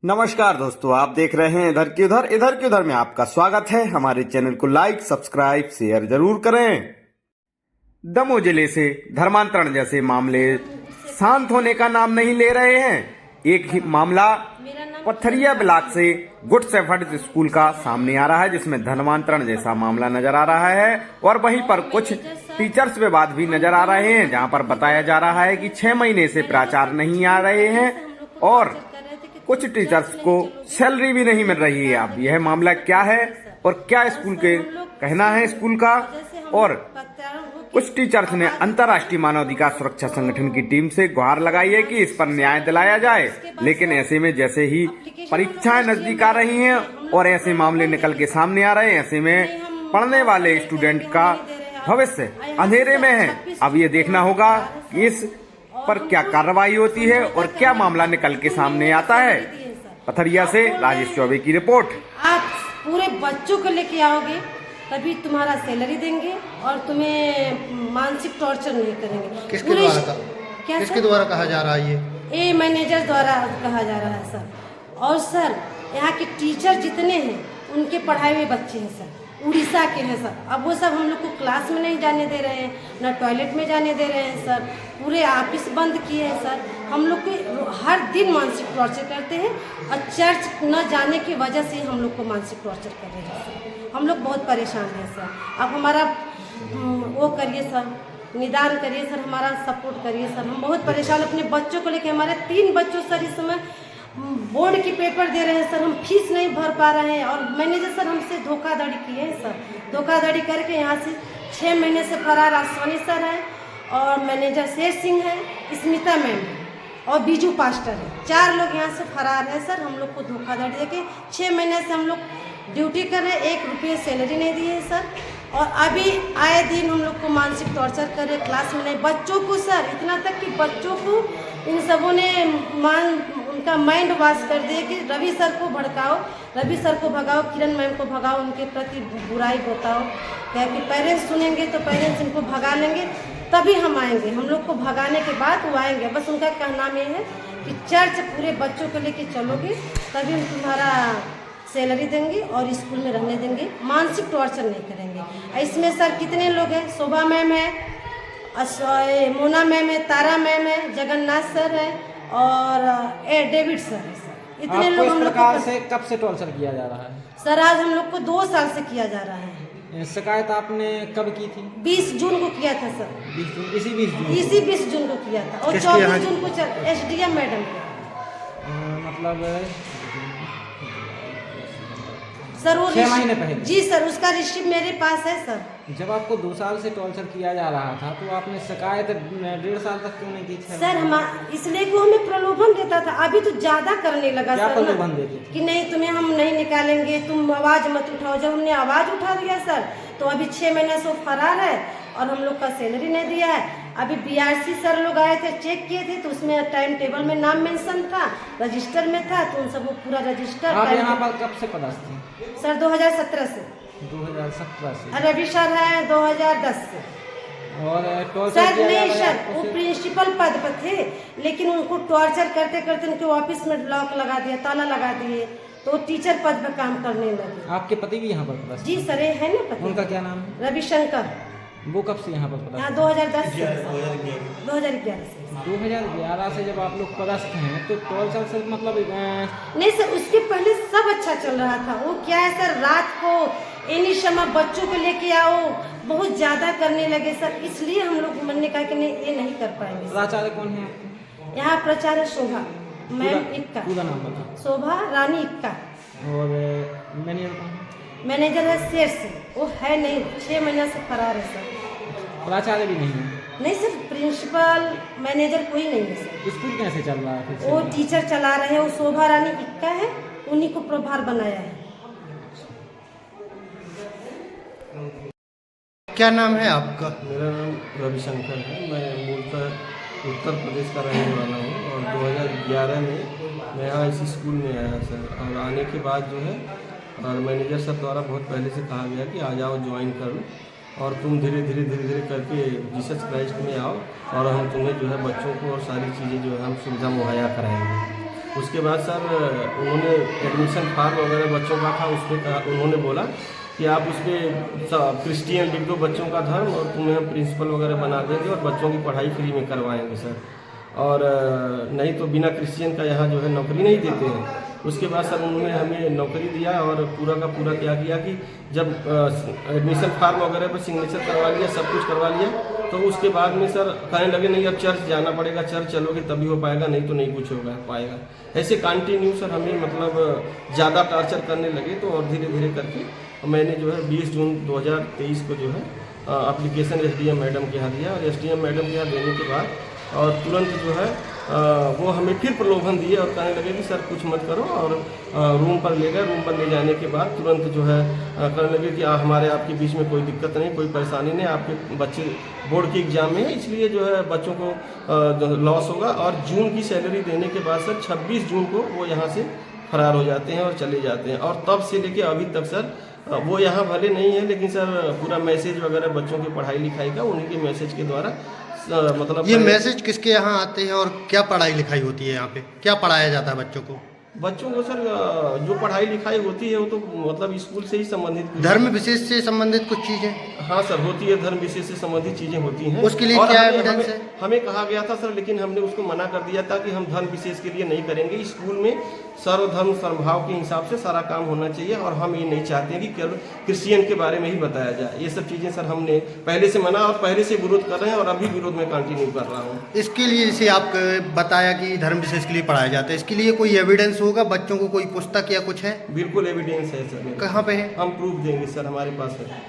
नमस्कार दोस्तों, आप देख रहे हैं इधर की उधर में आपका स्वागत है। हमारे चैनल को लाइक, सब्सक्राइब, शेयर जरूर करें। दमोह जिले से धर्मांतरण जैसे मामले शांत होने का नाम नहीं ले रहे हैं। एक ही मामला पथरिया ब्लॉक से गुड शेफर्ड स्कूल का सामने आ रहा है, जिसमें धर्मांतरण जैसा मामला नजर आ रहा है और वहीं पर कुछ टीचर्स विवाद भी नजर आ रहे हैं, जहां पर बताया जा रहा है कि 6 महीने से प्राचार्य नहीं आ रहे हैं और कुछ टीचर्स को सैलरी भी नहीं मिल रही है। अब यह मामला क्या है और क्या स्कूल के कहना है स्कूल का, और कुछ टीचर्स ने अंतर्राष्ट्रीय मानवाधिकार सुरक्षा संगठन की टीम से गुहार लगाई है कि इस पर न्याय दिलाया जाए। लेकिन ऐसे में जैसे ही परीक्षाएं नजदीक आ रही हैं और ऐसे मामले निकल के सामने आ रहे हैं, ऐसे में पढ़ने वाले स्टूडेंट का भविष्य अंधेरे में है। अब ये देखना होगा कि इस पर क्या कार्रवाई होती है और क्या मामला निकल के सामने आता है। पथरिया से राजेश चौबे की रिपोर्ट। आप पूरे बच्चों को लेके आओगे तभी तुम्हारा सैलरी देंगे और तुम्हें मानसिक टॉर्चर नहीं करेंगे। किसके द्वारा कहा जा रहा है? ये मैनेजर द्वारा कहा जा रहा है सर। और सर, यहाँ के टीचर जितने हैं उनके पढ़ाए हुए बच्चे हैं सर, उड़ीसा के हैं सर। अब वो सब हम लोग को क्लास में नहीं जाने दे रहे हैं, ना टॉयलेट में जाने दे रहे हैं सर। पूरे ऑफिस बंद किए हैं सर। हम लोग को हर दिन मानसिक टॉर्चर करते हैं और चर्च न जाने की वजह से हम लोग को मानसिक टॉर्चर कर रहे हैं सर। हम लोग बहुत परेशान हैं सर। आप हमारा वो करिए सर, निदान करिए सर, हमारा सपोर्ट करिए सर। हम बहुत परेशान अपने बच्चों को लेकर। हमारे 3 बच्चों सर इस समय बोर्ड की पेपर दे रहे हैं सर, हम फीस नहीं भर पा रहे हैं और मैनेजर सर हमसे धोखाधड़ी किए हैं सर। धोखाधड़ी करके यहाँ से 6 महीने से फरार आसवानी सर है और मैनेजर शेर सिंह है, स्मिता मैम है और बीजू पास्टर है। 4 लोग यहाँ से फरार है सर। हम लोग को धोखाधड़ी देके 6 महीने से हम लोग ड्यूटी कर रहे हैं, 1 रुपये सैलरी नहीं दी है सर। और अभी आए दिन हम लोग को मानसिक टॉर्चर कर रहे, क्लास में नहीं। बच्चों को सर इतना तक कि बच्चों को इन सबों ने उनका माइंड वॉश कर दिया कि रवि सर को भड़काओ, रवि सर को भगाओ, किरण मैम को भगाओ, उनके प्रति बुराई बताओ। क्या कि पेरेंट्स सुनेंगे तो पेरेंट्स इनको भगा लेंगे तभी हम आएंगे। हम लोग को भगाने के बाद वो आएंगे। बस उनका कहना ये है कि चर्च पूरे बच्चों को लेके चलोगे तभी हम तुम्हारा सैलरी देंगे और स्कूल में रहने देंगे, मानसिक टॉर्चर नहीं करेंगे। इसमें सर कितने लोग हैं? शोभा मैम है, मोना मैम है, तारा मैम है, जगन्नाथ सर है और डेविड सर है सर। इतने लोग हम लोग से कब से टॉर्चर किया जा रहा है सर? आज हम लोग को 2 साल से किया जा रहा है। शिकायत आपने कब की थी? 20 जून को किया था सर। 20 जून, इसी 20 जून को किया था और 24 जून को SDM मैडम मतलब सर वो 6 महीने पहले। जी सर, उसका रिसीप्ट मेरे पास है सर। जब आपको 2 साल से टॉर्चर किया जा रहा था तो आपने शिकायत 1.5 साल तक क्यों नहीं की सर? हम इसलिए कि हमें प्रलोभन देता था। अभी तो ज्यादा करने लगा क्या सर। प्रलोभन देते थे? कि नहीं तुम्हें हम नहीं निकालेंगे, तुम आवाज मत उठाओ। जब हमने आवाज उठा दिया सर तो अभी 6 महीने से फरार है और हम लोग का सैलरी नहीं दिया है। अभी BRC सर लोग आए थे, चेक किए थे तो उसमें टाइम टेबल में नाम मेंशन था, रजिस्टर में था, तो उन सबको पूरा रजिस्टर। आप यहाँ पर कब से पदस्थ थे? सर 2017 से। 2017 से। रवि सर है 2010 से। और सर नहीं सर, वो प्रिंसिपल पद पर थे लेकिन उनको टॉर्चर करते करते उनके ऑफिस में लॉक लगा दिया, ताला लगा दिए, तो टीचर पद पर काम करने लगे। आपके पति भी यहाँ पर पदस्थ? जी सर, ये है ना पति। उनका क्या नाम है? रविशंकर। वो कब से यहाँ पर पदस्थ? यहाँ 2010 से। 2011 से। 2011 से जब आप लोग पदस्थ हैं तो टॉर्चर से मतलब नहीं सर, उसके पहले सब अच्छा चल रहा था। वो क्या है सर, रात को एनी समय बच्चों को लेके आओ, बहुत ज्यादा करने लगे सर। इसलिए हम लोग मन ने कहा कि नहीं, ये नहीं कर पाएंगे। प्राचार्य कौन है आपके? यहाँ प्राचार्य शोभा मैम इक्का। पूरा नाम बता। शोभा रानी इक्का। और मैनेजर कौन है? मैनेजर है शेर सिंह, वो है नहीं, 6 महीना से फरार है सर। प्राचार्य भी नहीं है? नहीं सर, प्रिंसिपल मैनेजर कोई नहीं है सर। स्कूल कैसे चल रहा है? वो टीचर चला रहे हैं, वो शोभा रानी इक्का है, उन्हीं को प्रभार बनाया है। क्या नाम है आपका? मेरा नाम रविशंकर है। मैं मूलतः उत्तर प्रदेश का रहने वाला हूँ और 2011 में मैं यहाँ इसी स्कूल में आया सर। और आने के बाद जो है और मैनेजर सर द्वारा बहुत पहले से कहा गया कि आ जाओ, ज्वाइन करो और तुम धीरे धीरे करके जीसस क्राइस्ट में आओ और हम तुम्हें जो है बच्चों को और सारी चीज़ें जो है हम सुविधा मुहैया कराएंगे। उसके बाद सर उन्होंने एडमिशन फॉर्म वगैरह बच्चों का था, उस पर उन्होंने बोला कि आप उस पर क्रिश्चियन लिख दो बच्चों का धर्म और तुम्हें हम प्रिंसिपल वगैरह बना देंगे और बच्चों की पढ़ाई फ्री में करवाएंगे सर, और नहीं तो बिना क्रिश्चियन का यहाँ जो है नौकरी नहीं देते हैं। उसके बाद सर उन्होंने हमें नौकरी दिया और पूरा का पूरा क्या किया कि जब एडमिशन फॉर्म वगैरह पर सिग्नेचर करवा लिया, सब कुछ करवा लिया, तो उसके बाद में सर कहने लगे नहीं अब चर्च जाना पड़ेगा, चर्च चलोगे तभी हो पाएगा, नहीं तो नहीं कुछ होगा पाएगा। ऐसे कंटिन्यू सर हमें मतलब ज़्यादा टार्चर करने लगे, तो और धीरे धीरे करके मैंने जो है 20 जून 2023 को जो है एप्लीकेशन SDM मैडम के यहाँ दिया, और SDM मैडम के यहाँ देने के बाद और तुरंत जो है वो हमें फिर प्रलोभन दिए और कहने लगे कि सर कुछ मत करो, और रूम पर ले गए। रूम पर ले जाने के बाद तुरंत जो है कहने लगे कि हमारे आपके बीच में कोई दिक्कत नहीं, कोई परेशानी नहीं, आपके बच्चे बोर्ड के एग्जाम में है, इसलिए जो है बच्चों को लॉस होगा। और जून की सैलरी देने के बाद सर 26 जून को वो यहाँ से फरार हो जाते हैं और चले जाते हैं, और तब से लेके अभी तक सर वो यहाँ भले नहीं है, लेकिन सर पूरा मैसेज वगैरह बच्चों की पढ़ाई लिखाई का उन्हीं के मैसेज के द्वारा मतलब ये मैसेज किसके यहाँ आते हैं और क्या पढ़ाई लिखाई होती है यहाँ पे, क्या पढ़ाया जाता है बच्चों को? बच्चों को सर जो पढ़ाई लिखाई होती है वो तो मतलब स्कूल से ही संबंधित, धर्म विशेष से संबंधित कुछ चीजें? हाँ सर होती है, धर्म विशेष से संबंधित चीजें होती हैं। उसके लिए और क्या एविडेंस है? हमें कहा गया था सर, लेकिन हमने उसको मना कर दिया था कि हम धर्म विशेष के लिए नहीं करेंगे। स्कूल में सर्वधर्म समभाव के हिसाब से सारा काम होना चाहिए, और हम ये नहीं चाहते हैं कि केवल क्रिश्चियन के बारे में ही बताया जाए। ये सब चीज़ें सर हमने पहले से मना और पहले से विरोध कर रहे हैं, और अभी विरोध में कंटिन्यू कर रहा हूँ। इसके लिए जैसे आप बताया कि धर्म विशेष के लिए पढ़ाया जाता है, इसके लिए कोई एविडेंस होगा? बच्चों को कोई पुस्तक या कुछ है? बिल्कुल एविडेंस है सर। कहाँ पे है? हम प्रूफ देंगे सर, हमारे पास है।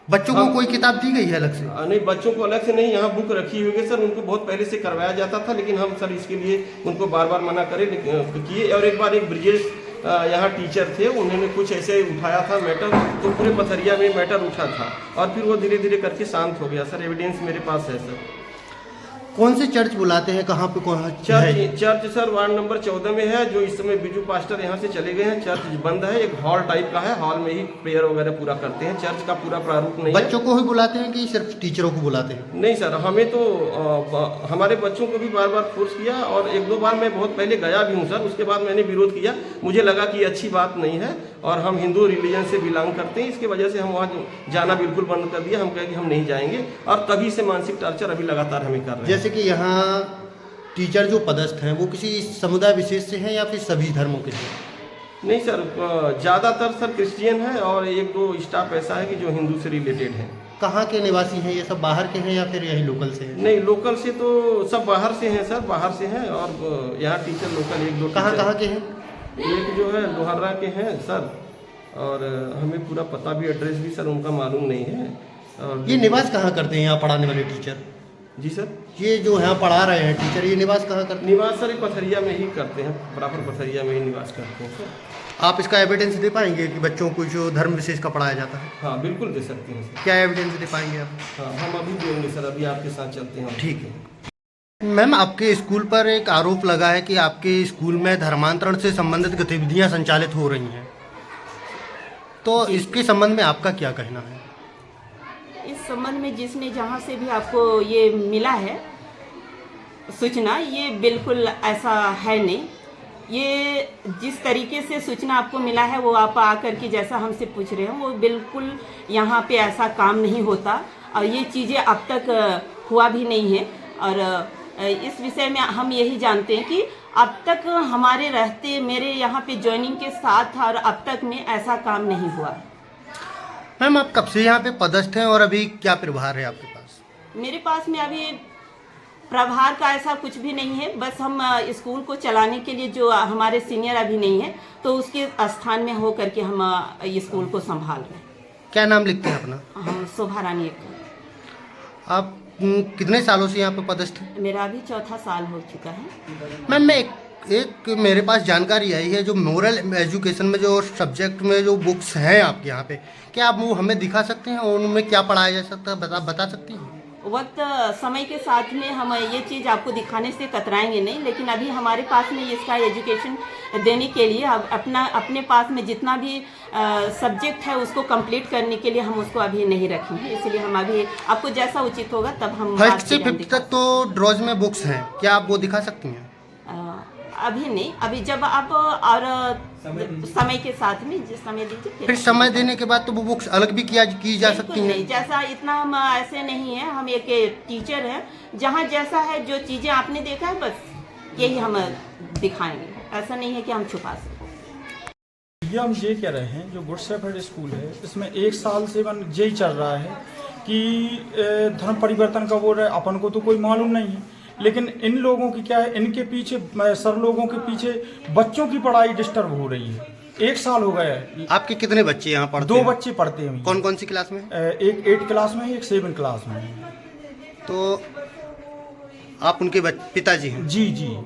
बच्चों को कोई किताब दी गई है अलग से? नहीं, बच्चों को अलग से नहीं, यहाँ बुक रखी हुई है सर। उनको बहुत पहले से करवाया जाता था, लेकिन हम सर इसके लिए उनको बार बार मना करे किए। और एक बार एक ब्रिजेश यहाँ टीचर थे, उन्होंने कुछ ऐसे उठाया था मैटर, तो पूरे पथरिया में मैटर उठा था, और फिर वो धीरे धीरे करके शांत हो गया सर। एविडेंस मेरे पास है सर। कौन से चर्च बुलाते हैं, कहाँ पे कौन चर्च सर वार्ड नंबर 14 में है, जो इस समय बिजू पास्टर यहाँ से चले गए हैं। चर्च बंद है, एक हॉल टाइप का है, हॉल में ही प्रेयर वगैरह पूरा करते हैं। चर्च का पूरा प्रारूप नहीं है। बच्चों को ही बुलाते हैं कि सिर्फ टीचरों को बुलाते हैं? नहीं सर, हमें तो हमारे बच्चों को भी बार बार फोर्स किया, और एक दो बार मैं बहुत पहले गया भी हूँ सर। उसके बाद मैंने विरोध किया, मुझे लगा कि अच्छी बात नहीं है, और हम हिंदू रिलीजन से बिलोंग करते हैं, इसकी वजह से हम वहाँ जाना बिल्कुल बंद कर दिया। हम कहे कि हम नहीं जाएंगे, और तभी से मानसिक टॉर्चर अभी लगातार हमें कर रहे हैं। जैसे कि यहाँ टीचर जो पदस्थ हैं वो किसी समुदाय विशेष से हैं या फिर सभी धर्मों के हैं? नहीं सर, ज़्यादातर सर क्रिश्चियन है, और एक दो स्टाफ ऐसा है कि जो हिंदू से रिलेटेड है। कहाँ के निवासी हैं ये सब? बाहर के हैं या फिर यही लोकल से हैं? नहीं, लोकल से तो सब बाहर से हैं सर, बाहर से हैं। और यहाँ टीचर लोकल एक दो कहाँ के हैं? एक जो है लोहारा के हैं सर, और हमें पूरा पता भी, एड्रेस भी सर उनका मालूम नहीं है। और ये निवास कहाँ करते हैं यहाँ पढ़ाने वाले टीचर? जी सर, ये जो यहाँ पढ़ा रहे हैं टीचर, ये निवास कहाँ करते हैं? निवास सर पथरिया में ही करते हैं, प्रॉपर पथरिया में ही निवास करते हैं सर। आप इसका एविडेंस दे पाएंगे कि बच्चों को जो धर्म विशेष का पढ़ाया जाता है? हाँ बिल्कुल दे सकते हैं सर। क्या एविडेंस दे पाएंगे आप? हाँ, हम अभी देंगे सर, अभी आपके साथ चलते हैं। ठीक है। मैम, आपके स्कूल पर एक आरोप लगा है कि आपके स्कूल में धर्मांतरण से संबंधित गतिविधियां संचालित हो रही हैं, तो इसके संबंध में आपका क्या कहना है? इस संबंध में जिसने जहाँ से भी आपको ये मिला है सूचना, ये बिल्कुल ऐसा है नहीं। ये जिस तरीके से सूचना आपको मिला है, वो आप आकर के जैसा हमसे पूछ रहे हैं, वो बिल्कुल यहाँ पे ऐसा काम नहीं होता, और ये चीज़ें अब तक हुआ भी नहीं है। और इस विषय में हम यही जानते हैं कि अब तक हमारे रहते, मेरे यहाँ पे ज्वाइनिंग के साथ और अब तक में ऐसा काम नहीं हुआ। मैम, आप कब से यहाँ पे पदस्थ हैं और अभी क्या प्रभार है आपके पास? मेरे पास में अभी प्रभार का ऐसा कुछ भी नहीं है, बस हम स्कूल को चलाने के लिए जो हमारे सीनियर अभी नहीं है, तो उसके स्थान में हो करके हम स्कूल को संभाल रहे हैं। क्या नाम लिखते हैं अपना? हम शोभा रानी। आप कितने सालों से यहाँ पे पदस्थ हैं? मेरा अभी 4था साल हो चुका है। मैम, मैं एक मेरे पास जानकारी आई है, जो मोरल एजुकेशन में जो सब्जेक्ट में जो बुक्स हैं आपके यहाँ पे, क्या आप वो हमें दिखा सकते हैं और उनमें क्या पढ़ाया जा सकता है, बता सकती हैं? वक्त समय के साथ में हम ये चीज़ आपको दिखाने से कतराएंगे नहीं, लेकिन अभी हमारे पास में इसका एजुकेशन देने के लिए अपने पास में जितना भी सब्जेक्ट है उसको कंप्लीट करने के लिए हम उसको अभी नहीं रखे हैं। इसलिए हम अभी आपको जैसा उचित होगा तब हम फर्स्ट से 5th तक तो ड्रॉज में बुक्स हैं, क्या आप वो दिखा सकती हैं? अभी नहीं, अभी जब आप और समय के साथ में जिस समय दीजिए फिर समय देने के बाद तो वो बुक्स अलग भी की जा बिल्कुल सकती हैं। नहीं, जैसा इतना हम ऐसे नहीं है, हम एक टीचर हैं, जहाँ जैसा है जो चीज़ें आपने देखा है बस यही हम दिखाएंगे, ऐसा नहीं है कि हम छुपा सकें। ये हम ये कह रहे हैं जो गुड शेफर्ड स्कूल है इसमें 1 साल से यही चल रहा है कि धर्म परिवर्तन का वो अपन को तो कोई मालूम नहीं है, लेकिन इन लोगों की क्या है, इनके पीछे सर लोगों के पीछे बच्चों की पढ़ाई डिस्टर्ब हो रही है। 1 साल हो गया है। आपके कितने बच्चे यहाँ पढ़ते 2 हैं? बच्चे पढ़ते हैं। कौन कौन सी क्लास में? एक 8 क्लास में है, एक 7 क्लास में है। तो आप उनके पिताजी हैं? जी जी।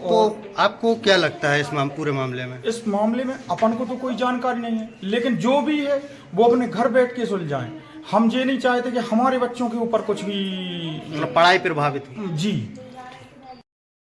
तो आपको क्या लगता है इस पूरे मामले में? इस मामले में अपन को तो कोई जानकारी नहीं है, लेकिन जो भी है वो अपने घर बैठ के सुलझाएं। हम ये नहीं चाहते कि हमारे बच्चों के ऊपर कुछ भी पढ़ाई प्रभावित हो। जी